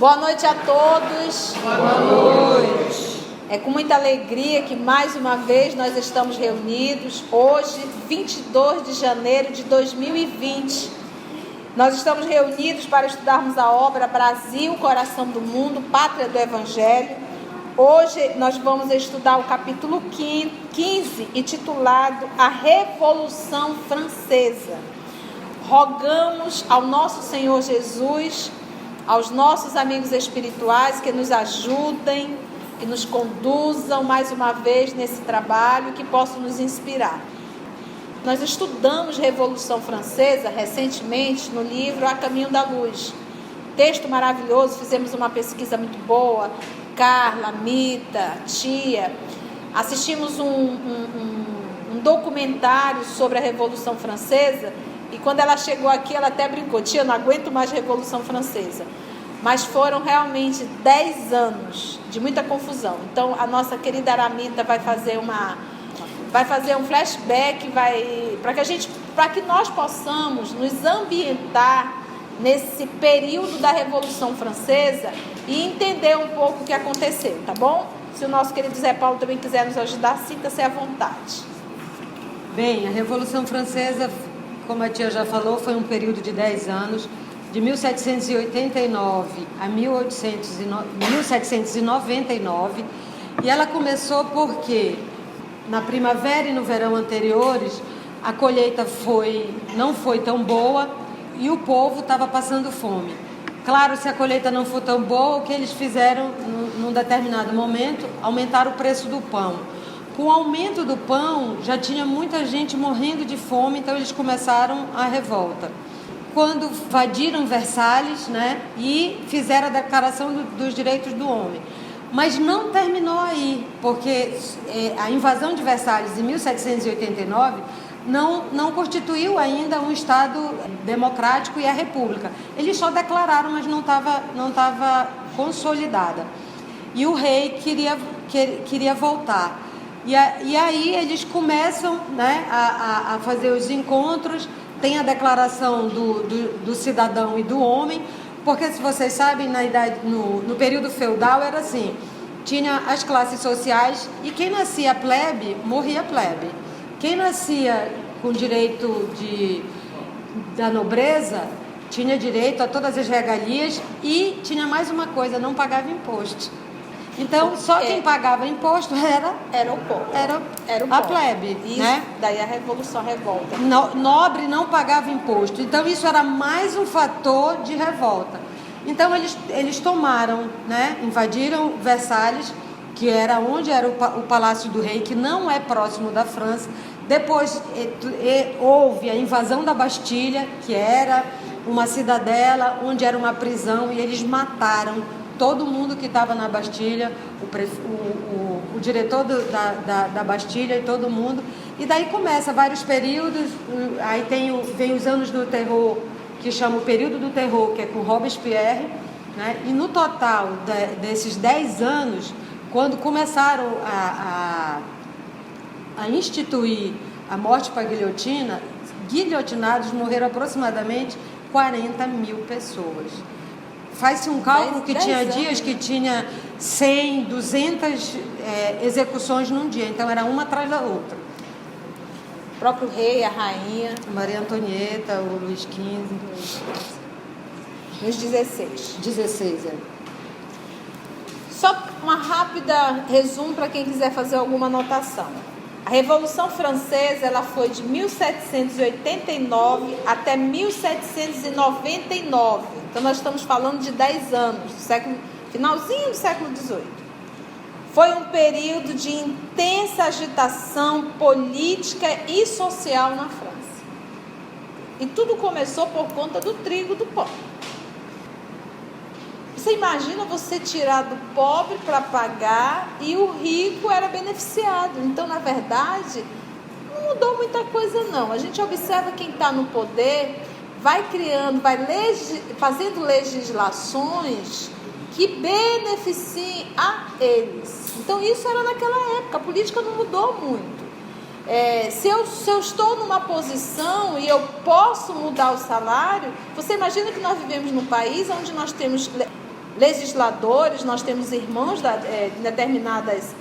Boa noite a todos. Boa noite. É com muita alegria que mais uma vez nós estamos reunidos, hoje, 22 de janeiro de 2020. Nós estamos reunidos para estudarmos a obra Brasil, Coração do Mundo, Pátria do Evangelho. Hoje nós vamos estudar o capítulo 15, intitulado A Revolução Francesa. Rogamos ao nosso Senhor Jesus, aos nossos amigos espirituais, que nos ajudem, que nos conduzam mais uma vez nesse trabalho, que possam nos inspirar. Nós estudamos Revolução Francesa recentemente no livro A Caminho da Luz. Texto maravilhoso, fizemos uma pesquisa muito boa, Carla, Mita, Tia. Assistimos um documentário sobre a Revolução Francesa. E quando ela chegou aqui, ela até brincou: tia, eu não aguento mais Revolução Francesa. Mas foram realmente 10 anos de muita confusão. Então, a nossa querida Aramita vai fazer um flashback, para que nós possamos nos ambientar nesse período da Revolução Francesa e entender um pouco o que aconteceu, tá bom? Se o nosso querido Zé Paulo também quiser nos ajudar, sinta-se à vontade. Bem, a Revolução Francesa, como a tia já falou, foi um período de 10 anos, de 1789 a 1799, e ela começou porque na primavera e no verão anteriores a colheita não foi tão boa e o povo estava passando fome. Claro, se a colheita não for tão boa, o que eles fizeram num determinado momento, aumentaram o preço do pão. Com o aumento do pão, já tinha muita gente morrendo de fome, então eles começaram a revolta. Quando invadiram Versalhes, e fizeram a Declaração dos Direitos do Homem. Mas não terminou aí, porque a invasão de Versalhes em 1789 não constituiu ainda um Estado democrático e a República. Eles só declararam, mas não estava consolidada. E o rei queria voltar. E aí eles começam a fazer os encontros, tem a declaração do cidadão e do homem, porque, se vocês sabem, no período feudal era assim, tinha as classes sociais e quem nascia plebe, morria plebe. Quem nascia com direito da nobreza, tinha direito a todas as regalias e tinha mais uma coisa, não pagava imposto. Então, só quem pagava imposto era o povo. Era a plebe. Isso, daí a Revolução Revolta. Nobre não pagava imposto. Então, isso era mais um fator de revolta. Então, eles tomaram, invadiram Versalhes, que era onde era o Palácio do Rei, que não é próximo da França. Depois houve a invasão da Bastilha, que era uma cidadela, onde era uma prisão, e eles mataram todo mundo que estava na Bastilha, o diretor da Bastilha e todo mundo. E daí começa vários períodos, aí vem os anos do terror, que chama o período do terror, que é com Robespierre, e no total desses 10 anos, quando começaram a instituir a morte para a guilhotina, guilhotinados morreram aproximadamente 40 mil pessoas. Faz-se um cálculo que tinha dias que tinha 100, 200 execuções num dia. Então, era uma atrás da outra. O próprio rei, a rainha. A Maria Antonieta, o Luís XV. Luís XVI. 16, Só uma rápida resumo para quem quiser fazer alguma anotação. A Revolução Francesa ela foi de 1789 até 1799. Então, nós estamos falando de 10 anos, finalzinho do século XVIII. Foi um período de intensa agitação política e social na França. E tudo começou por conta do trigo do pobre. Você imagina você tirar do pobre para pagar e o rico era beneficiado. Então, na verdade, não mudou muita coisa, não. A gente observa quem está no poder, vai criando, fazendo legislações que beneficiem a eles. Então, isso era naquela época. A política não mudou muito. Se eu estou numa posição e eu posso mudar o salário, você imagina que nós vivemos num país onde nós temos legisladores, nós temos irmãos de determinadas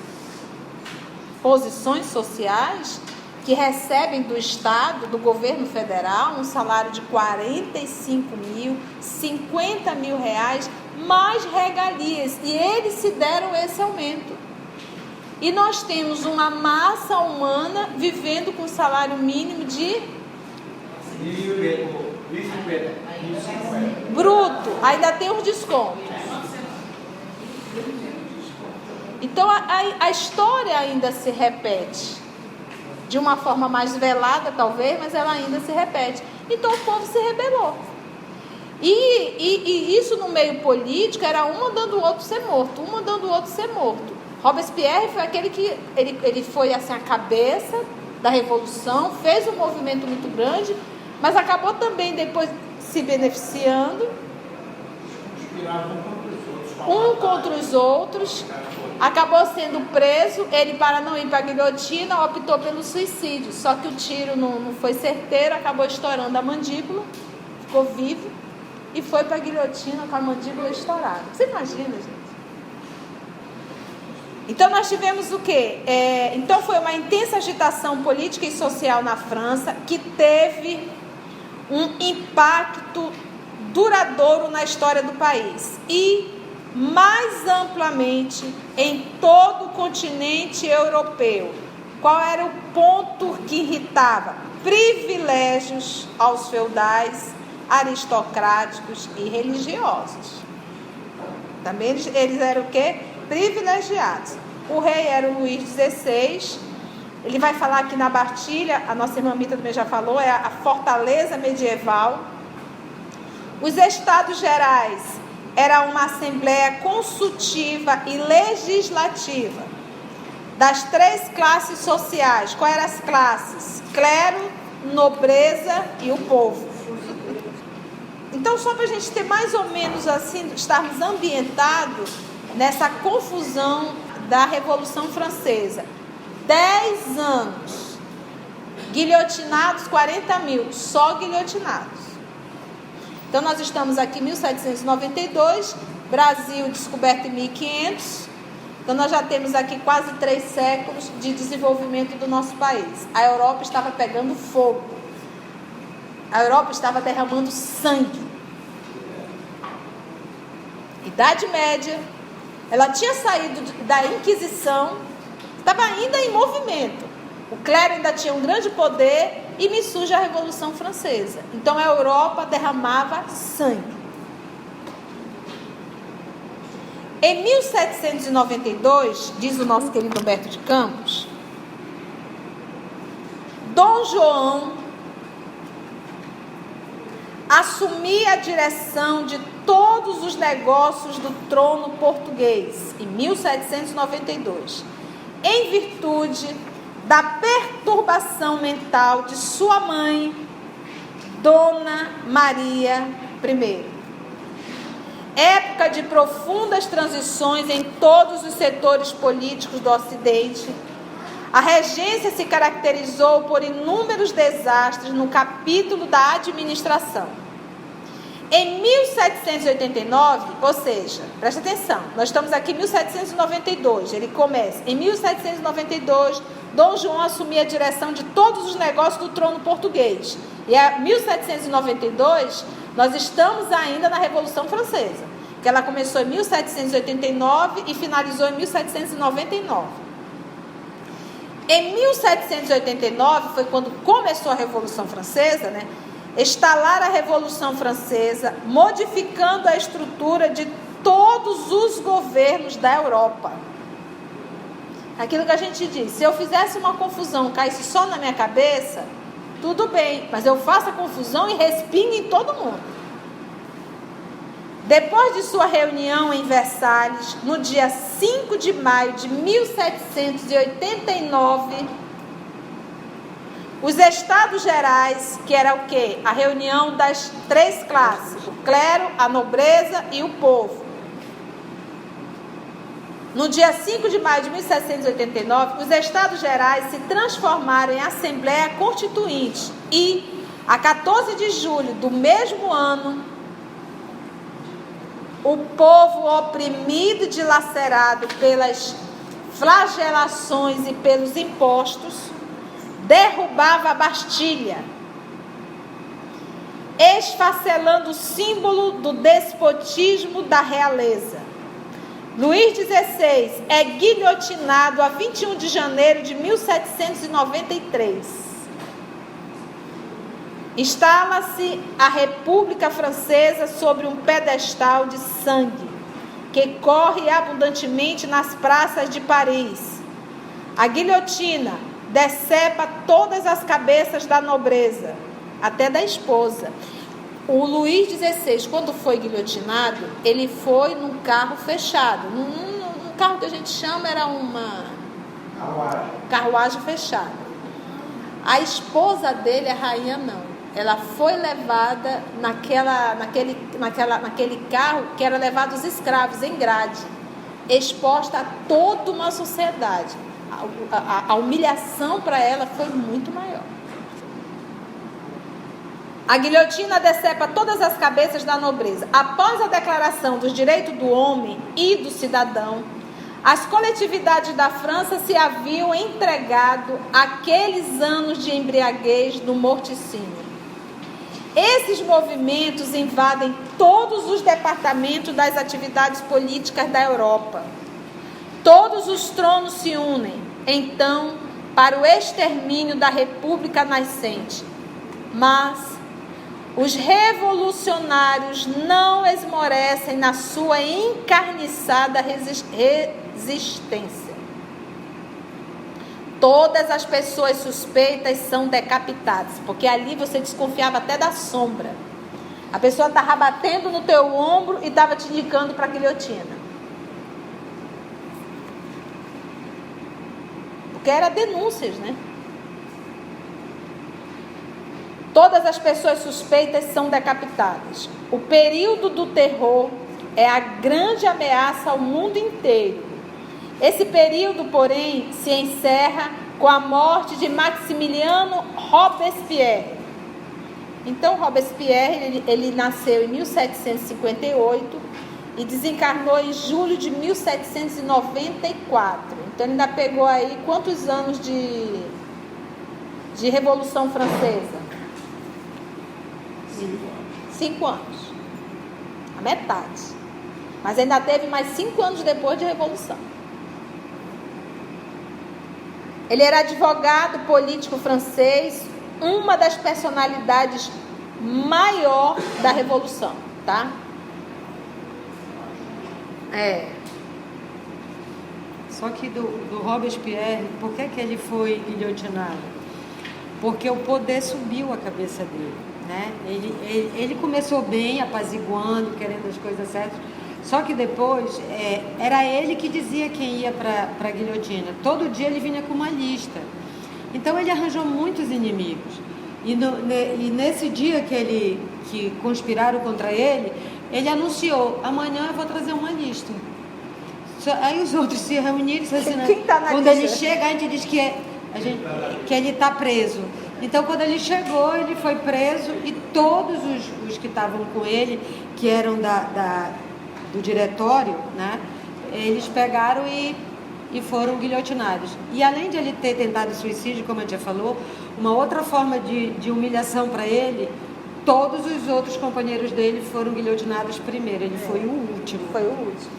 posições sociais que recebem do Estado, do governo federal, um salário de 45 mil, 50 mil reais, mais regalias. E eles se deram esse aumento. E nós temos uma massa humana vivendo com salário mínimo de... bruto. Ainda tem os descontos. Então a história ainda se repete. De uma forma mais velada, talvez, mas ela ainda se repete. Então o povo se rebelou. E isso no meio político era um mandando o outro ser morto, um mandando o outro ser morto. Robespierre foi aquele que ele foi assim, a cabeça da revolução, fez um movimento muito grande, mas acabou também depois se beneficiando um contra os outros. Acabou sendo preso, ele para não ir para a guilhotina optou pelo suicídio, só que o tiro não foi certeiro, acabou estourando a mandíbula, ficou vivo e foi para a guilhotina com a mandíbula estourada. Você imagina, gente? Então nós tivemos o quê? Então foi uma intensa agitação política e social na França que teve um impacto duradouro na história do país e mais amplamente em todo o continente europeu. Qual era o ponto que irritava? Privilégios aos feudais, aristocráticos e religiosos. Também eles eram o quê? Privilegiados. O rei era o Luís XVI. Ele vai falar aqui na Bartilha, a nossa irmã Mita também já falou, é a fortaleza medieval. Os Estados Gerais era uma assembleia consultiva e legislativa das 3 classes sociais. Quais eram as classes? Clero, nobreza e o povo. Então, só para a gente ter mais ou menos assim, estarmos ambientados nessa confusão da Revolução Francesa. 10 anos, guilhotinados 40 mil, só guilhotinados. Então, nós estamos aqui em 1792, Brasil descoberto em 1500. Então, nós já temos aqui quase 3 séculos de desenvolvimento do nosso país. A Europa estava pegando fogo. A Europa estava derramando sangue. Idade Média, ela tinha saído da Inquisição, estava ainda em movimento. O clero ainda tinha um grande poder e me surge a Revolução Francesa. Então a Europa derramava sangue. Em 1792, diz o nosso querido Humberto de Campos, Dom João assumia a direção de todos os negócios do trono português, em 1792, em virtude da perturbação mental de sua mãe, Dona Maria I. Época de profundas transições em todos os setores políticos do Ocidente, a regência se caracterizou por inúmeros desastres no capítulo da administração. Em 1789, ou seja, presta atenção, nós estamos aqui em 1792, ele começa. Em 1792, Dom João assumia a direção de todos os negócios do trono português. E em 1792, nós estamos ainda na Revolução Francesa, que ela começou em 1789 e finalizou em 1799. Em 1789 foi quando começou a Revolução Francesa, né? Instalar a Revolução Francesa, modificando a estrutura de todos os governos da Europa. Aquilo que a gente diz, se eu fizesse uma confusão, caísse só na minha cabeça, tudo bem, mas eu faço a confusão e respingue em todo mundo. Depois de sua reunião em Versalhes, no dia 5 de maio de 1789, os Estados Gerais, que era o quê? A reunião das 3 classes, o clero, a nobreza e o povo. No dia 5 de maio de 1789, os Estados Gerais se transformaram em Assembleia Constituinte e, a 14 de julho do mesmo ano, o povo oprimido e dilacerado pelas flagelações e pelos impostos, derrubava a Bastilha, esfacelando o símbolo do despotismo da realeza. Luís XVI é guilhotinado a 21 de janeiro de 1793. Instala-se a República Francesa sobre um pedestal de sangue, que corre abundantemente nas praças de Paris. A guilhotina decepa todas as cabeças da nobreza, até da esposa. O Luís XVI, quando foi guilhotinado, ele foi num carro fechado. Num carro que a gente chama, era uma carruagem fechada. A esposa dele, a rainha, não. Ela foi levada naquele carro que era levado os escravos em grade, exposta a toda uma sociedade. A humilhação para ela foi muito maior. A guilhotina decepa todas as cabeças da nobreza. Após a declaração dos direitos do homem e do cidadão, as coletividades da França se haviam entregado àqueles anos de embriaguez do morticínio. Esses movimentos invadem todos os departamentos das atividades políticas da Europa. Todos os tronos se unem, então, para o extermínio da República nascente. Mas os revolucionários não esmorecem na sua encarniçada resistência. Todas as pessoas suspeitas são decapitadas, porque ali você desconfiava até da sombra. A pessoa estava batendo no teu ombro e estava te indicando para a guilhotina. Porque eram denúncias, né? Todas as pessoas suspeitas são decapitadas. O período do terror é a grande ameaça ao mundo inteiro. Esse período, porém, se encerra com a morte de Maximiliano Robespierre. Então, Robespierre, ele nasceu em 1758 e desencarnou em julho de 1794. Então, ele ainda pegou aí quantos anos de Revolução Francesa? 5 anos. A metade. Mas ainda teve mais 5 anos depois de Revolução. Ele era advogado político francês, uma das personalidades maior da Revolução, tá? Só que do Robespierre, por que ele foi guilhotinado? Porque o poder subiu a cabeça dele, né? Ele começou bem, apaziguando, querendo as coisas certas. Só que depois, era ele que dizia quem ia para a guilhotina. Todo dia ele vinha com uma lista. Então ele arranjou muitos inimigos. E nesse dia que conspiraram contra ele, ele anunciou: amanhã eu vou trazer uma lista. Aí os outros se reuniram e disseram assim, quem tá na quando lista? ele chega, a gente diz que ele está preso. Então, quando ele chegou, ele foi preso e todos os que estavam com ele, que eram do diretório, né, eles pegaram e foram guilhotinados. E além de ele ter tentado suicídio, como a gente já falou, uma outra forma de humilhação para ele, todos os outros companheiros dele foram guilhotinados primeiro. Ele foi o último. Foi o último.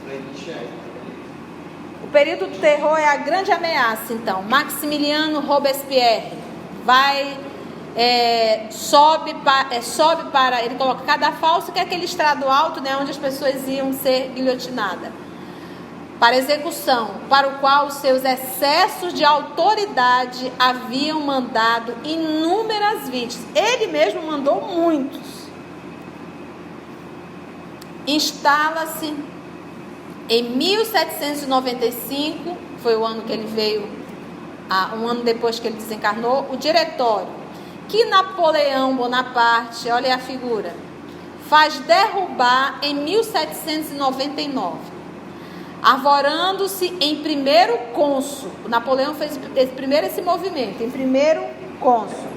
O período do terror é a grande ameaça, então. Maximiliano Robespierre sobe para... Ele coloca cadafalso, que é aquele estrado alto, né, onde as pessoas iam ser guilhotinadas, para execução, para o qual os seus excessos de autoridade haviam mandado inúmeras vítimas. Ele mesmo mandou muitos. Instala-se em 1795, foi o ano que ele veio, um ano depois que ele desencarnou, o diretório, que Napoleão Bonaparte, olha a figura, faz derrubar em 1799, arvorando-se em primeiro cônsul. O Napoleão fez primeiro esse movimento, em primeiro cônsul.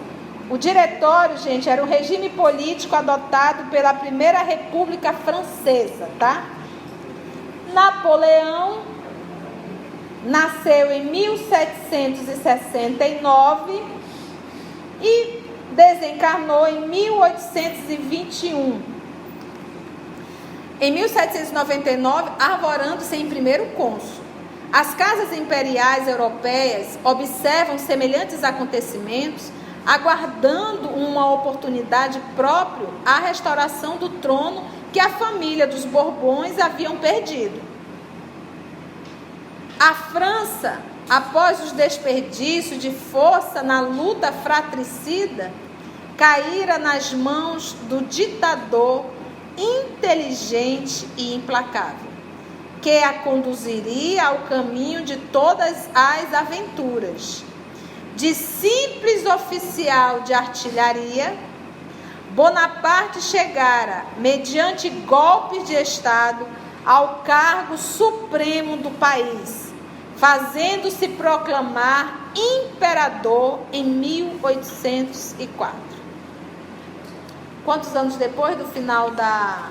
O diretório, gente, era o regime político adotado pela Primeira República Francesa, tá? Napoleão nasceu em 1769 e desencarnou em 1821. Em 1799, arvorando-se em primeiro cônsul. As casas imperiais europeias observam semelhantes acontecimentos, aguardando uma oportunidade própria à restauração do trono que a família dos Borbões haviam perdido. A França, após os desperdícios de força na luta fratricida, caíra nas mãos do ditador inteligente e implacável, que a conduziria ao caminho de todas as aventuras. De simples oficial de artilharia, Bonaparte chegara, mediante golpes de Estado, ao cargo supremo do país, fazendo-se proclamar imperador em 1804. Quantos anos depois do final da...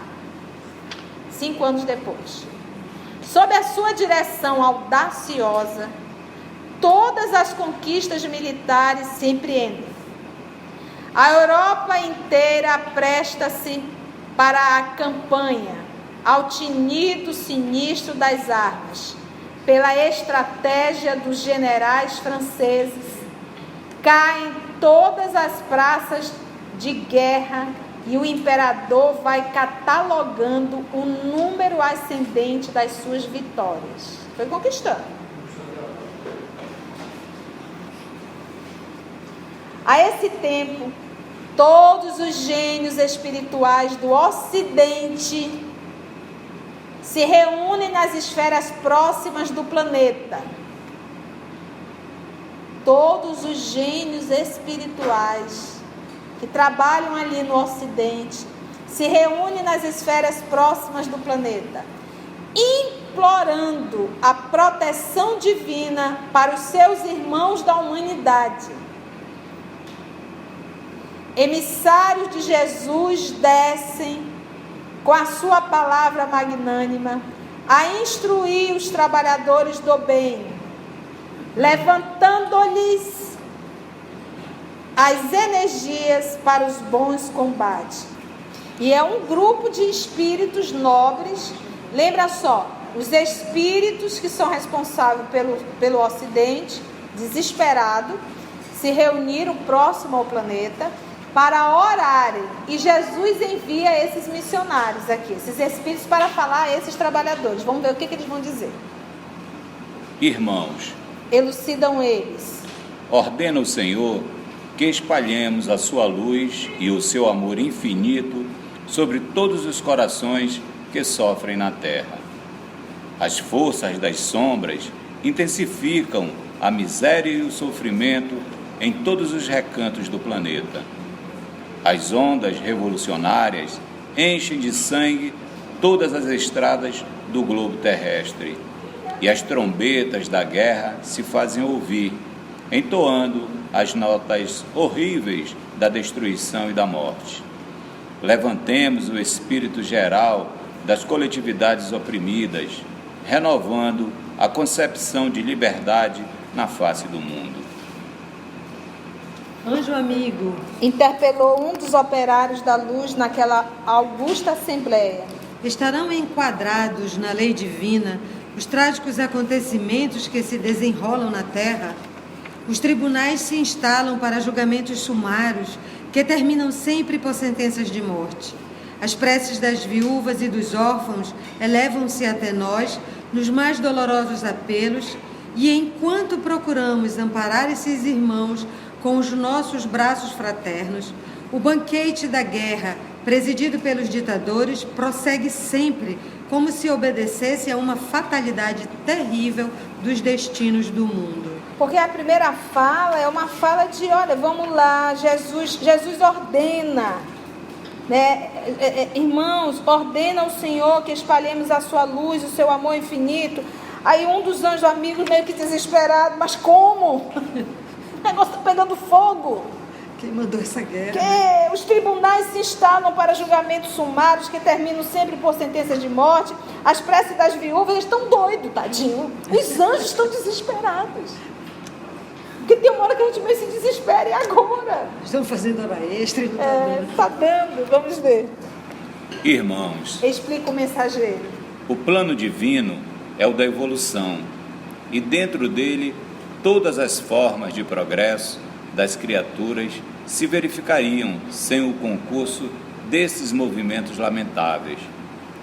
5 anos depois. Sob a sua direção audaciosa, todas as conquistas militares se empreendem. A Europa inteira presta-se para a campanha, ao tinido sinistro das armas. Pela estratégia dos generais franceses, caem todas as praças de guerra e o imperador vai catalogando o número ascendente das suas vitórias. Foi conquistando. A esse tempo, todos os gênios espirituais do Ocidente se reúnem nas esferas próximas do planeta. Todos os gênios espirituais que trabalham ali no Ocidente se reúnem nas esferas próximas do planeta, implorando a proteção divina para os seus irmãos da humanidade. Emissários de Jesus descem com a sua palavra magnânima a instruir os trabalhadores do bem, levantando-lhes as energias para os bons combates. E é um grupo de espíritos nobres, lembra só, os espíritos que são responsáveis pelo Ocidente, desesperado, se reuniram próximo ao planeta para orarem. E Jesus envia esses missionários aqui, esses espíritos, para falar a esses trabalhadores. Vamos ver o que eles vão dizer. Irmãos, elucidam eles, ordena o Senhor que espalhemos a sua luz e o seu amor infinito sobre todos os corações que sofrem na terra. As forças das sombras intensificam a miséria e o sofrimento em todos os recantos do planeta. As ondas revolucionárias enchem de sangue todas as estradas do globo terrestre, e as trombetas da guerra se fazem ouvir, entoando as notas horríveis da destruição e da morte. Levantemos o espírito geral das coletividades oprimidas, renovando a concepção de liberdade na face do mundo. Anjo amigo, interpelou um dos operários da luz naquela augusta assembleia. Estarão enquadrados na lei divina os trágicos acontecimentos que se desenrolam na terra? Os tribunais se instalam para julgamentos sumários que terminam sempre por sentenças de morte. As preces das viúvas e dos órfãos elevam-se até nós nos mais dolorosos apelos, e enquanto procuramos amparar esses irmãos com os nossos braços fraternos, o banquete da guerra, presidido pelos ditadores, prossegue sempre como se obedecesse a uma fatalidade terrível dos destinos do mundo. Porque a primeira fala é uma fala de, olha, vamos lá, Jesus ordena, né? Irmãos, ordena ao Senhor que espalhemos a sua luz, o seu amor infinito. Aí um dos anjos amigos meio que desesperado, mas como? O negócio está pegando fogo. Quem mandou essa guerra? Que os tribunais se instalam para julgamentos sumários que terminam sempre por sentença de morte. As preces das viúvas estão doidos, tadinho. Os anjos estão desesperados. Porque tem uma hora que a gente meio se desespera, e agora? Estão fazendo hora extra e não está dando. Está dando, vamos ver. Irmãos, Explica o mensageiro. o plano divino é o da evolução, e dentro dele todas as formas de progresso das criaturas se verificariam sem o concurso desses movimentos lamentáveis,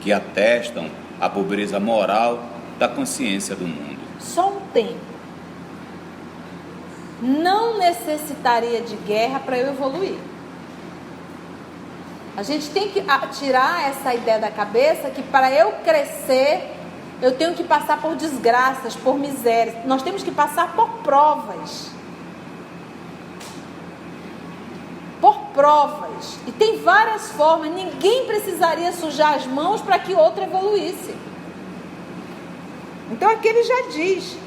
que atestam a pobreza moral da consciência do mundo. Só um tempo. Não necessitaria de guerra para eu evoluir. A gente tem que tirar essa ideia da cabeça que para eu crescer, eu tenho que passar por desgraças, por misérias. Nós temos que passar por provas. Por provas. E tem várias formas. Ninguém precisaria sujar as mãos para que outro evoluísse. Então aqui ele já diz: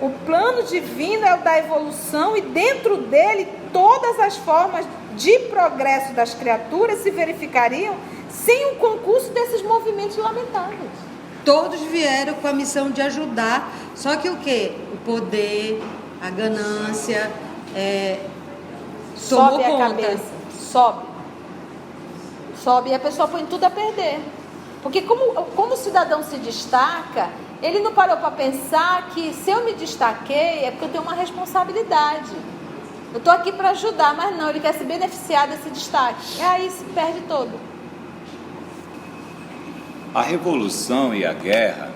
o plano divino é o da evolução, e dentro dele todas as formas de progresso das criaturas se verificariam sem o concurso desses movimentos lamentáveis. Todos vieram com a missão de ajudar, só que o quê? O poder, a ganância, Sobe a cabeça, sobe e a pessoa põe tudo a perder. Porque como o cidadão se destaca, ele não parou para pensar que se eu me destaquei é porque eu tenho uma responsabilidade. Eu estou aqui para ajudar, mas não, ele quer se beneficiar desse destaque. E aí se perde todo. A revolução e a guerra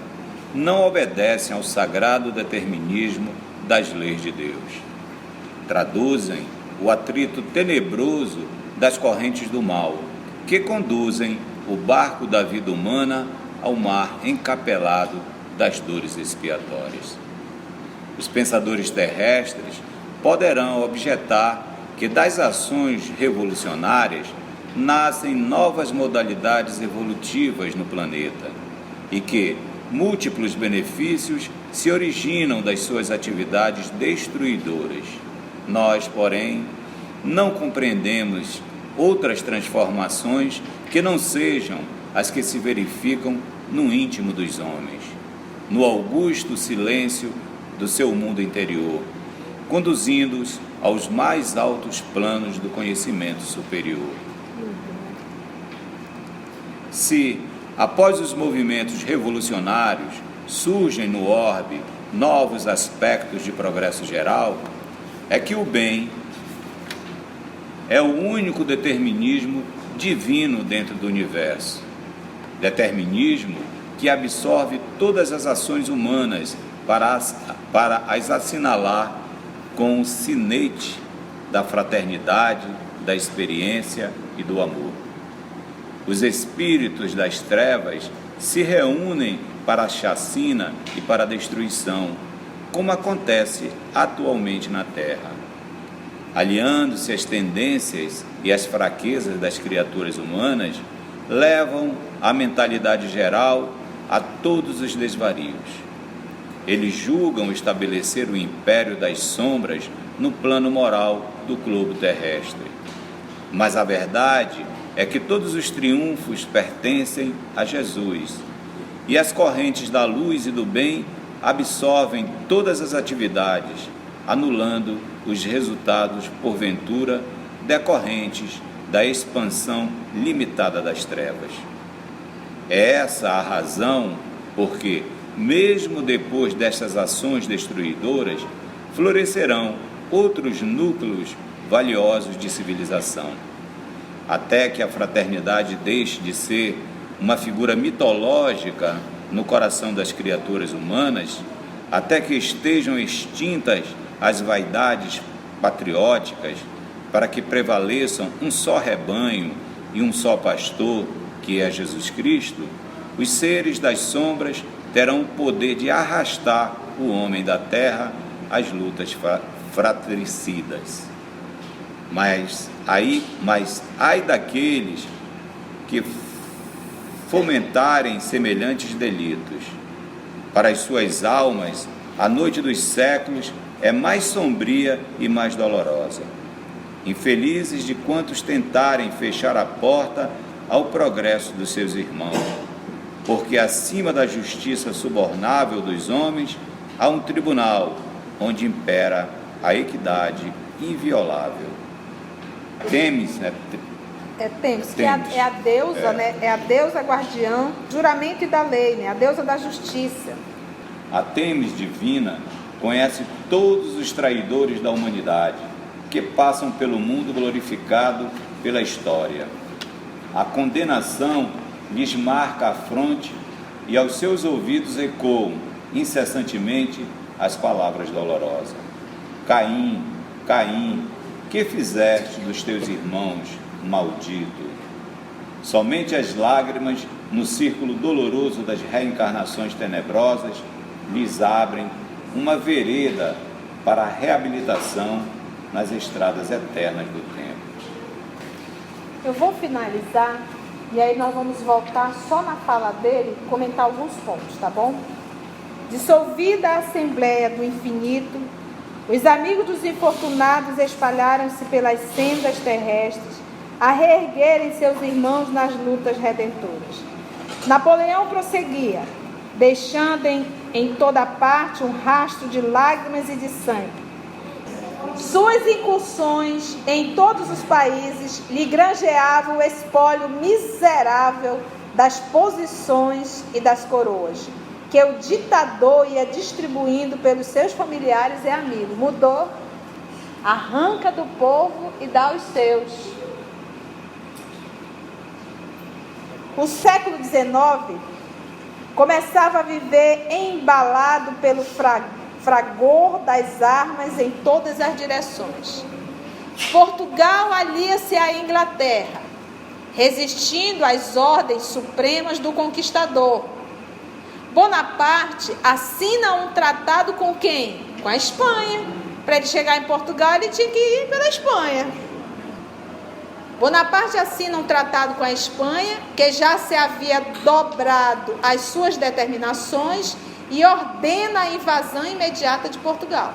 não obedecem ao sagrado determinismo das leis de Deus. Traduzem o atrito tenebroso das correntes do mal, que conduzem o barco da vida humana ao mar encapelado das dores expiatórias. Os pensadores terrestres poderão objetar que das ações revolucionárias nascem novas modalidades evolutivas no planeta e que múltiplos benefícios se originam das suas atividades destruidoras. Nós, porém, não compreendemos outras transformações que não sejam as que se verificam no íntimo dos homens, no augusto silêncio do seu mundo interior, conduzindo-os aos mais altos planos do conhecimento superior. Se, após os movimentos revolucionários, surgem no orbe novos aspectos de progresso geral, é que o bem é o único determinismo divino dentro do universo. Determinismo que absorve todas as ações humanas para as assinalar com o sinete da fraternidade, da experiência e do amor. Os espíritos das trevas se reúnem para a chacina e para a destruição, como acontece atualmente na Terra. Aliando-se às tendências e às fraquezas das criaturas humanas, levam a mentalidade geral a todos os desvarios. Eles julgam estabelecer o império das sombras no plano moral do globo terrestre. Mas a verdade é que todos os triunfos pertencem a Jesus, e as correntes da luz e do bem absorvem todas as atividades, anulando os resultados, porventura, decorrentes da expansão limitada das trevas. É essa a razão porque, mesmo depois destas ações destruidoras, florescerão outros núcleos valiosos de civilização, até que a fraternidade deixe de ser uma figura mitológica no coração das criaturas humanas, até que estejam extintas as vaidades patrióticas, para que prevaleçam um só rebanho e um só pastor, que é Jesus Cristo. Os seres das sombras terão o poder de arrastar o homem da terra às lutas fratricidas. Mas ai daqueles que fomentarem semelhantes delitos. Para as suas almas, a noite dos séculos é mais sombria e mais dolorosa. Infelizes de quantos tentarem fechar a porta ao progresso dos seus irmãos, porque acima da justiça subornável dos homens há um tribunal onde impera a equidade inviolável. Temes, né? Temes, que é a deusa, né? É a deusa guardiã, juramento e da lei, né? A deusa da justiça. A Temis divina conhece todos os traidores da humanidade que passam pelo mundo glorificado pela história. A condenação lhes marca a fronte e aos seus ouvidos ecoam incessantemente as palavras dolorosas. Caim, Caim, que fizeste dos teus irmãos, maldito? Somente as lágrimas no círculo doloroso das reencarnações tenebrosas lhes abrem uma vereda para a reabilitação nas estradas eternas do tempo. Eu vou finalizar e aí nós vamos voltar só na fala dele e comentar alguns pontos, tá bom? Dissolvida a Assembleia do Infinito, os amigos dos infortunados espalharam-se pelas sendas terrestres a reerguerem seus irmãos nas lutas redentoras. Napoleão prosseguia, deixando em toda parte um rastro de lágrimas e de sangue. Suas incursões em todos os países lhe granjeavam o espólio miserável das posições e das coroas, que o ditador ia distribuindo pelos seus familiares e amigos. Mudou, arranca do povo e dá aos seus. O século XIX começava a viver embalado pelo fragor das armas em todas as direções. Portugal alia-se à Inglaterra, resistindo às ordens supremas do conquistador. Bonaparte assina um tratado com quem? Com a Espanha. Para ele chegar em Portugal, ele tinha que ir pela Espanha. Bonaparte assina um tratado com a Espanha, que já se havia dobrado as suas determinações, e ordena a invasão imediata de Portugal.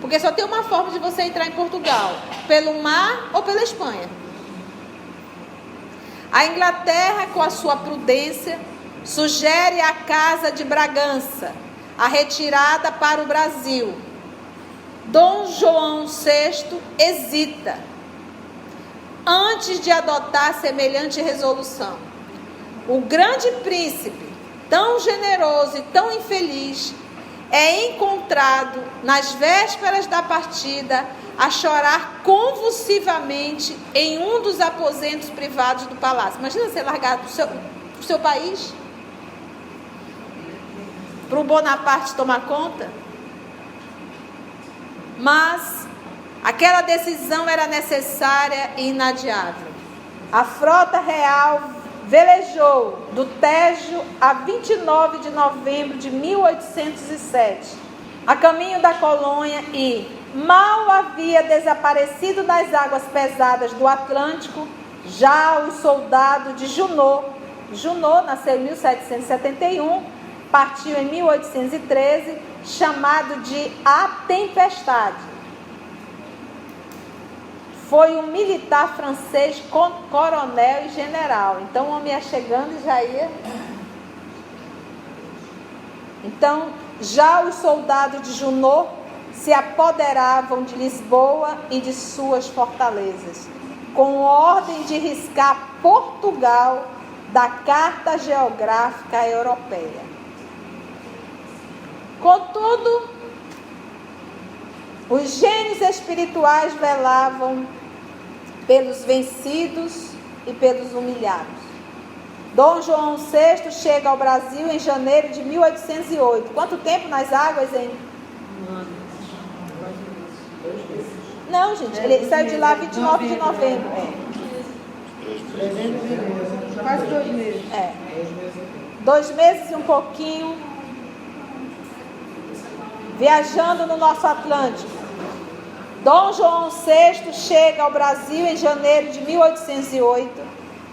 Porque só tem uma forma de você entrar em Portugal: pelo mar ou pela Espanha. A Inglaterra, com a sua prudência, sugere à Casa de Bragança a retirada para o Brasil. Dom João VI hesita antes de adotar semelhante resolução. O grande príncipe, tão generoso e tão infeliz, é encontrado nas vésperas da partida a chorar convulsivamente em um dos aposentos privados do palácio. Imagina ser largado do seu país para o Bonaparte tomar conta. Mas aquela decisão era necessária e inadiável. A frota real velejou do Tejo a 29 de novembro de 1807, a caminho da colônia, e mal havia desaparecido das águas pesadas do Atlântico, já os soldados de Junot nasceu em 1771, partiu em 1813, chamado de A Tempestade. Foi um militar francês, coronel e general. Então o homem ia chegando e já ia. Então, já os soldados de Junot se apoderavam de Lisboa e de suas fortalezas, com ordem de riscar Portugal da carta geográfica europeia. Contudo, os gênios espirituais velavam pelos vencidos e pelos humilhados. Dom João VI chega ao Brasil em janeiro de 1808. Quanto tempo nas águas, hein? Não, gente, ele saiu de lá 29 de novembro. Quase 2 meses. 2 meses e um pouquinho, viajando no nosso Atlântico. Dom João VI chega ao Brasil em janeiro de 1808,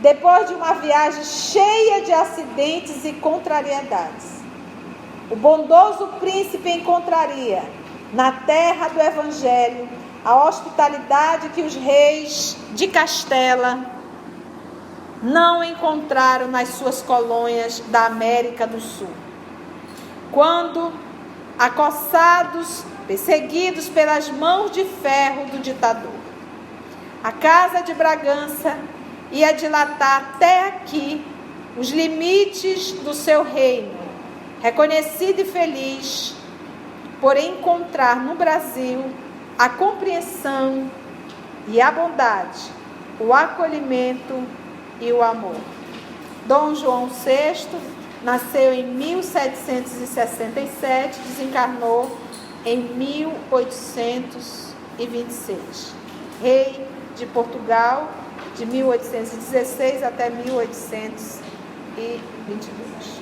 depois de uma viagem cheia de acidentes e contrariedades. O bondoso príncipe encontraria, na terra do Evangelho, a hospitalidade que os reis de Castela não encontraram nas suas colônias da América do Sul. Quando, acossados, perseguidos pelas mãos de ferro do ditador, a Casa de Bragança ia dilatar até aqui os limites do seu reino, reconhecido e feliz por encontrar no Brasil a compreensão e a bondade, o acolhimento e o amor. Dom João VI nasceu em 1767, desencarnou em 1826. Rei de Portugal, de 1816 até 1822.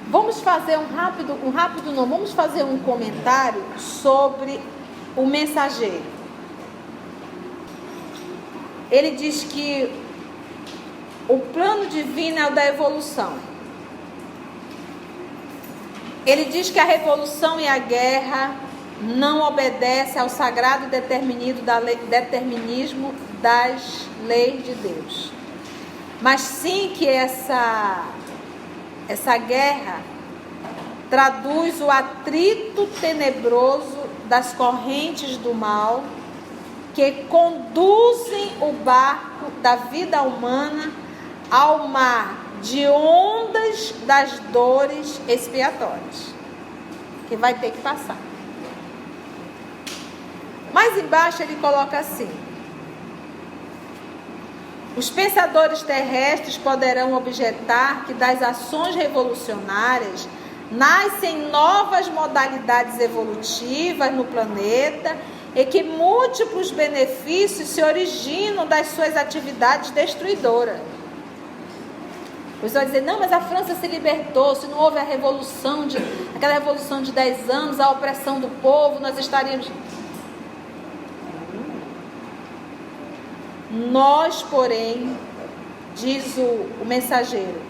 Vamos fazer vamos fazer um comentário sobre o mensageiro. Ele diz que o plano divino é o da evolução. Ele diz que a revolução e a guerra não obedecem ao sagrado determinismo das leis de Deus. Mas sim que essa guerra traduz o atrito tenebroso das correntes do mal que conduzem o barco da vida humana ao mar de ondas das dores expiatórias, que vai ter que passar. Mais embaixo ele coloca assim: os pensadores terrestres poderão objetar que das ações revolucionárias nascem novas modalidades evolutivas no planeta e que múltiplos benefícios se originam das suas atividades destruidoras. Você vai dizer, não, mas a França se libertou, se não houve aquela revolução de 10 anos, a opressão do povo, nós estaríamos... Nós, porém, diz o mensageiro,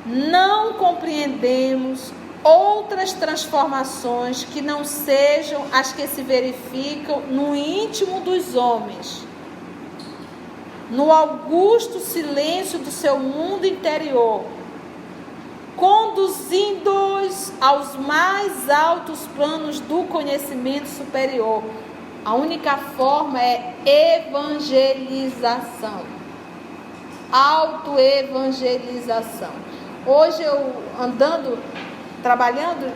não compreendemos outras transformações que não sejam as que se verificam no íntimo dos homens, no augusto silêncio do seu mundo interior, conduzindo-os aos mais altos planos do conhecimento superior. A única forma é evangelização, autoevangelização. Hoje eu andando, trabalhando,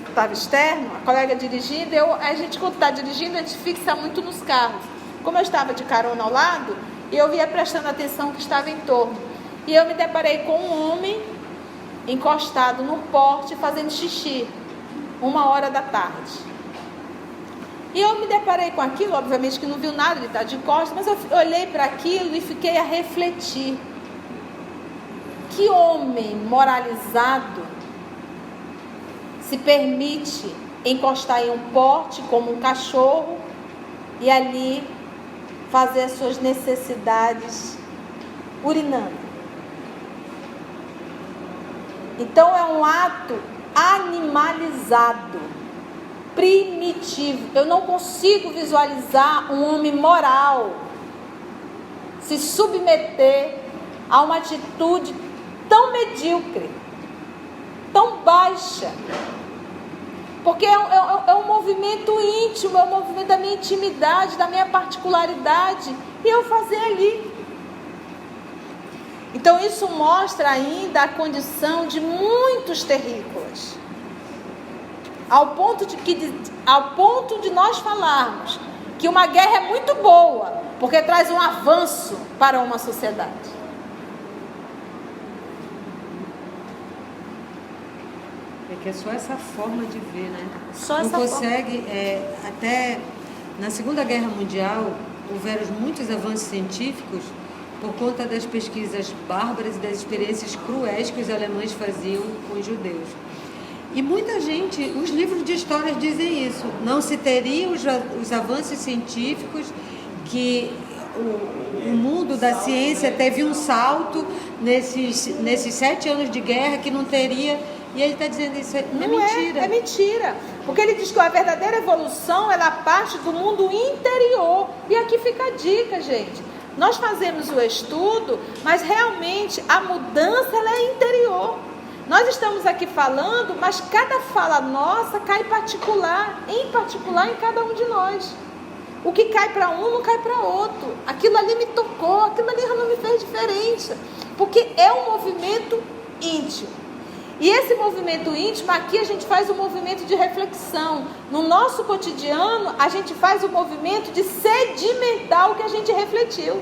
estava externo, a colega dirigindo, a gente quando está dirigindo, a gente fixa muito nos carros. Como eu estava de carona ao lado, eu ia prestando atenção que estava em torno. E eu me deparei com um homem encostado no porte fazendo xixi, 1h da tarde. E eu me deparei com aquilo, obviamente que não viu nada, ele está de costas, mas eu olhei para aquilo e fiquei a refletir. Que homem moralizado se permite encostar em um porte como um cachorro e ali fazer as suas necessidades urinando? Então é um ato animalizado, primitivo. Eu não consigo visualizar um homem moral se submeter a uma atitude tão medíocre, tão baixa, porque é um movimento íntimo, é um movimento da minha intimidade, da minha particularidade, e eu fazer ali. Então isso mostra ainda a condição de muitos terrícolas, ao ponto de nós falarmos que uma guerra é muito boa, porque traz um avanço para uma sociedade. É que é só essa forma de ver, né? Só não essa consegue, até na Segunda Guerra Mundial, houveram muitos avanços científicos por conta das pesquisas bárbaras e das experiências cruéis que os alemães faziam com os judeus. E muita gente, os livros de história dizem isso, não se teriam os avanços científicos, que o mundo da ciência teve um salto nesses 7 anos de guerra, que não teria E ele está dizendo isso, é Não mentira. É mentira. Porque ele diz que a verdadeira evolução, ela parte do mundo interior. E aqui fica a dica, gente. Nós fazemos o estudo, mas realmente a mudança, ela é interior. Nós estamos aqui falando, mas cada fala nossa cai em particular em cada um de nós. O que cai para um não cai para outro. Aquilo ali me tocou, aquilo ali não me fez diferença. Porque é um movimento íntimo. E esse movimento íntimo, aqui a gente faz um movimento de reflexão. No nosso cotidiano, a gente faz o movimento de sedimentar o que a gente refletiu.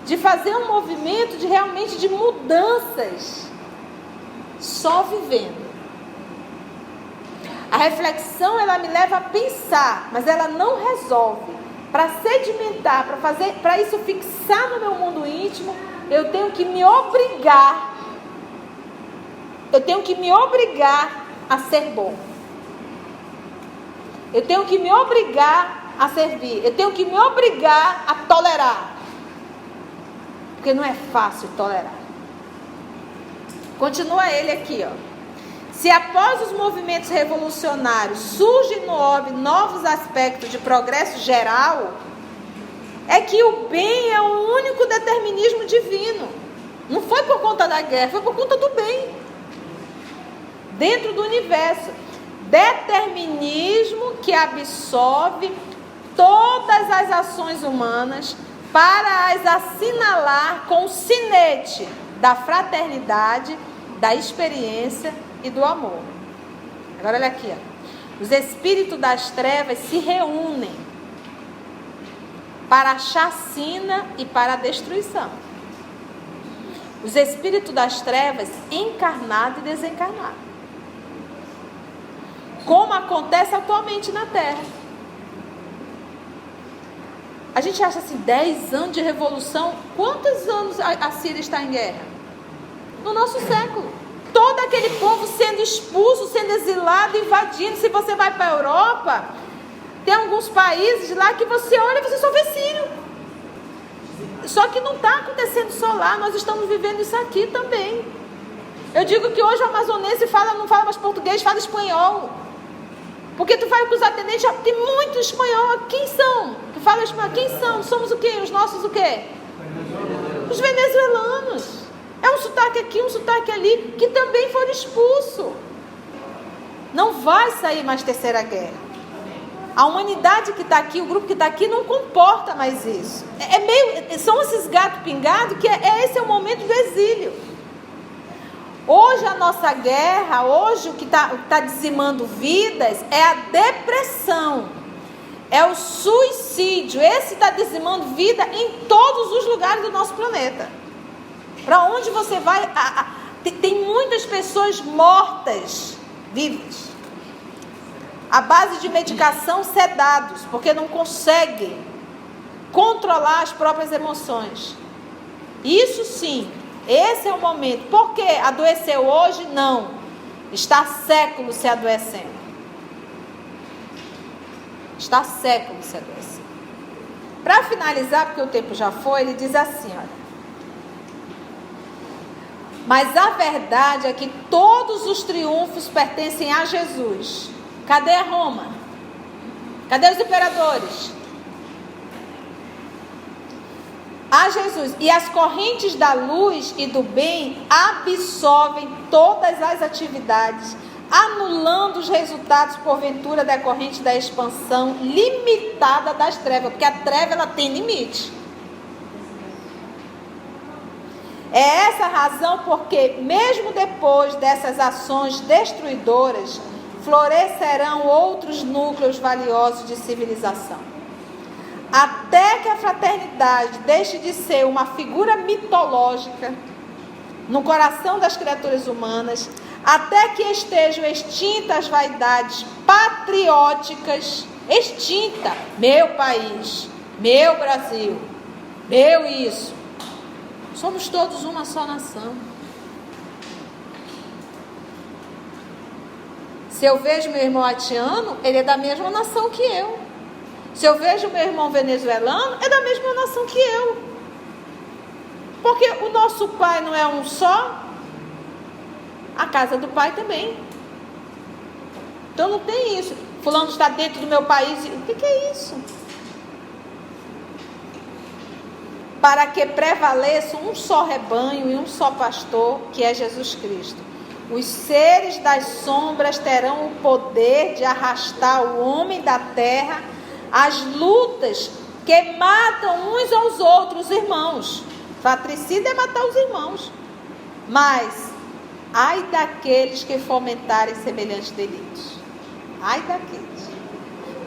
De fazer um movimento de realmente de mudanças. Só vivendo. A reflexão, ela me leva a pensar, mas ela não resolve. Para sedimentar, para isso fixar no meu mundo íntimo, eu tenho que me obrigar. Eu tenho que me obrigar a ser bom. Eu tenho que me obrigar a servir. Eu tenho que me obrigar a tolerar. Porque não é fácil tolerar. Continua ele aqui, ó. Se após os movimentos revolucionários surgem no orbe novos aspectos de progresso geral, é que o bem é o único determinismo divino. Não foi por conta da guerra, foi por conta do bem. Dentro do universo. Determinismo que absorve todas as ações humanas para as assinalar com o sinete da fraternidade, da experiência e do amor. Agora olha aqui, ó. Os espíritos das trevas se reúnem para a chacina e para a destruição. Os espíritos das trevas encarnados e desencarnados. Como acontece atualmente na Terra. A gente acha assim, 10 anos de revolução. Quantos anos a Síria está em guerra? No nosso século. Todo aquele povo sendo expulso, sendo exilado, invadindo. Se você vai para a Europa, tem alguns países lá que você olha e você só vê sírio. Só que não está acontecendo só lá, nós estamos vivendo isso aqui também. Eu digo que hoje o amazonense não fala mais português, fala espanhol. Porque tu vai com os atendentes, tem muito espanhol. Quem são? Que fala espanhol? Quem são? Somos o quê? Os nossos o quê? Os venezuelanos. É um sotaque aqui, um sotaque ali, que também foram expulsos. Não vai sair mais terceira guerra. A humanidade que está aqui, o grupo que está aqui, não comporta mais isso. São esses gatos pingados que esse é o momento do exílio. Hoje a nossa guerra, hoje o que está dizimando vidas é a depressão, é o suicídio. Esse está dizimando vida em todos os lugares do nosso planeta. Para onde você vai, tem muitas pessoas mortas, vivas, à base de medicação, sedados, porque não conseguem controlar as próprias emoções. Isso sim. Esse é o momento. Por que adoeceu hoje? Não. Está há séculos se adoecendo. Está há séculos se adoecendo. Para finalizar, porque o tempo já foi, ele diz assim, olha. Mas a verdade é que todos os triunfos pertencem a Jesus. Cadê a Roma? Cadê os imperadores? A Jesus. E as correntes da luz e do bem absorvem todas as atividades, anulando os resultados porventura decorrentes da expansão limitada das trevas, porque a treva ela tem limite. É essa a razão porque mesmo depois dessas ações destruidoras, florescerão outros núcleos valiosos de civilização. Até que a fraternidade deixe de ser uma figura mitológica no coração das criaturas humanas, até que estejam extintas as vaidades patrióticas, extinta, meu país, meu Brasil, meu isso. Somos todos uma só nação. Se eu vejo meu irmão haitiano, ele é da mesma nação que eu. Se eu vejo meu irmão venezuelano, é da mesma nação que eu. Porque o nosso pai não é um só? a casa do Pai também. Então não tem isso. Fulano está dentro do meu país. O que é isso? Para que prevaleça um só rebanho e um só pastor, que é Jesus Cristo. Os seres das sombras terão o poder de arrastar o homem da terra às lutas que matam uns aos outros, irmãos. Fratricida é matar os irmãos. Mas, ai daqueles que fomentarem semelhantes delitos. Ai daqueles.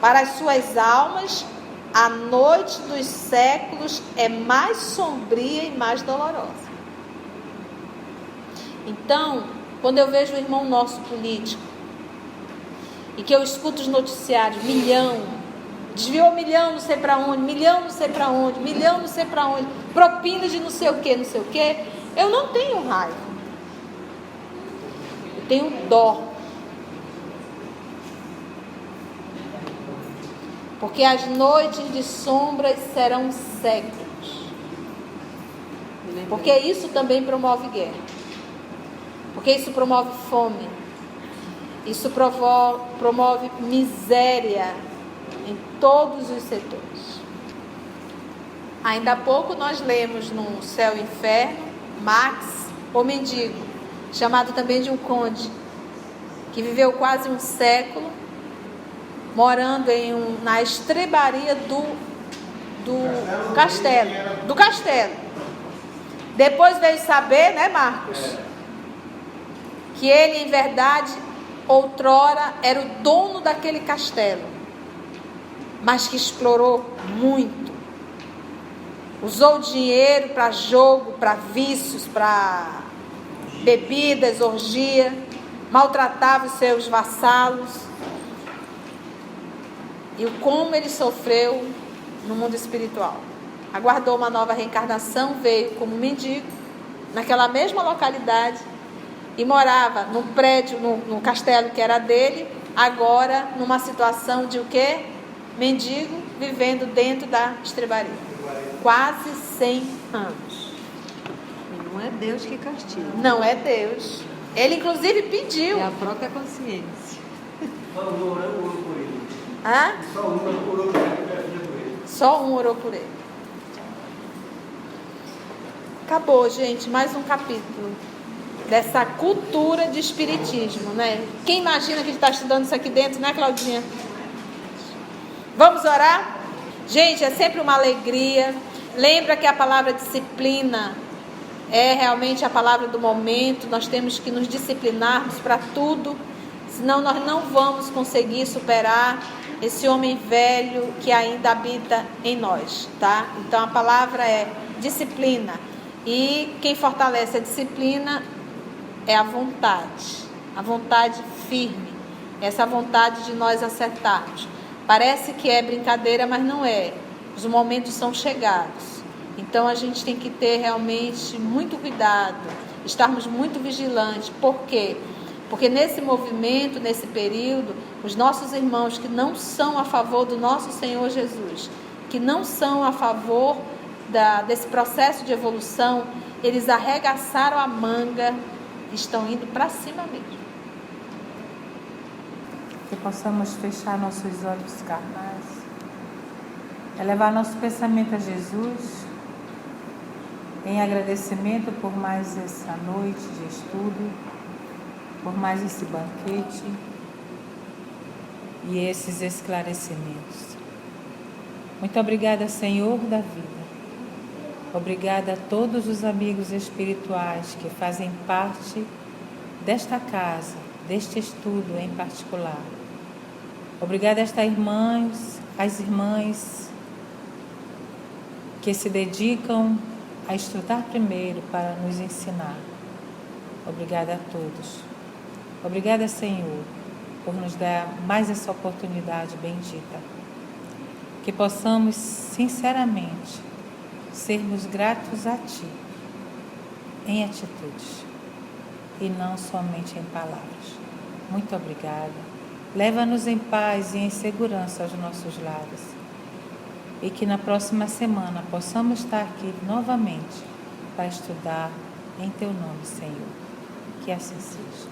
Para as suas almas, a noite dos séculos é mais sombria e mais dolorosa. Então, quando eu vejo o irmão nosso político, e que eu escuto os noticiários, desviou 1 milhão não sei para onde, 1 milhão não sei para onde, 1 milhão não sei para onde, propina de não sei o que, eu não tenho raiva. Eu tenho dó. Porque as noites de sombras serão séculos. Porque isso também promove guerra. Porque isso promove fome. Isso promove miséria em todos os setores. Ainda há pouco nós lemos no Céu e Inferno, Max, o mendigo, chamado também de um conde, que viveu quase um século, morando na estrebaria do castelo. Depois veio saber, né, Marcos, que ele, em verdade, outrora era o dono daquele castelo, mas que explorou muito. Usou o dinheiro para jogo, para vícios, para bebidas, orgia, maltratava os seus vassalos. E como ele sofreu no mundo espiritual. Aguardou uma nova reencarnação, veio como mendigo, naquela mesma localidade, e morava num prédio, no castelo que era dele, agora numa situação de o quê? Mendigo, vivendo dentro da estrebaria. Quase 100 anos. E não é Deus que castiga. Não é Deus. Ele inclusive pediu. É a própria consciência. Hã? Só um orou por ele. Acabou, gente, mais um capítulo dessa cultura de espiritismo, né? Quem imagina que a gente está estudando isso aqui dentro, né, Claudinha? Vamos orar? Gente, é sempre uma alegria. Lembra que a palavra disciplina é realmente a palavra do momento. Nós temos que nos disciplinarmos para tudo, senão nós não vamos conseguir superar esse homem velho que ainda habita em nós, tá? Então a palavra é disciplina. E quem fortalece a disciplina é a vontade firme, essa vontade de nós acertarmos. Parece que é brincadeira, mas não é. Os momentos são chegados. Então a gente tem que ter realmente muito cuidado, estarmos muito vigilantes. Por quê? Porque nesse movimento, nesse período, os nossos irmãos que não são a favor do nosso Senhor Jesus, que não são a favor desse processo de evolução, eles arregaçaram a manga e estão indo para cima mesmo. Que possamos fechar nossos olhos carnais, elevar nosso pensamento a Jesus, em agradecimento por mais essa noite de estudo, por mais esse banquete e esses esclarecimentos. Muito obrigada, Senhor da vida. Obrigada a todos os amigos espirituais que fazem parte desta casa, deste estudo em particular. Obrigada a as irmãs que se dedicam a estudar primeiro para nos ensinar. Obrigada a todos. Obrigada, Senhor, por nos dar mais essa oportunidade bendita. Que possamos, sinceramente, sermos gratos a Ti, em atitudes, e não somente em palavras. Muito obrigada. Leva-nos em paz e em segurança aos nossos lares. E que na próxima semana possamos estar aqui novamente para estudar em Teu nome, Senhor. Que assim seja.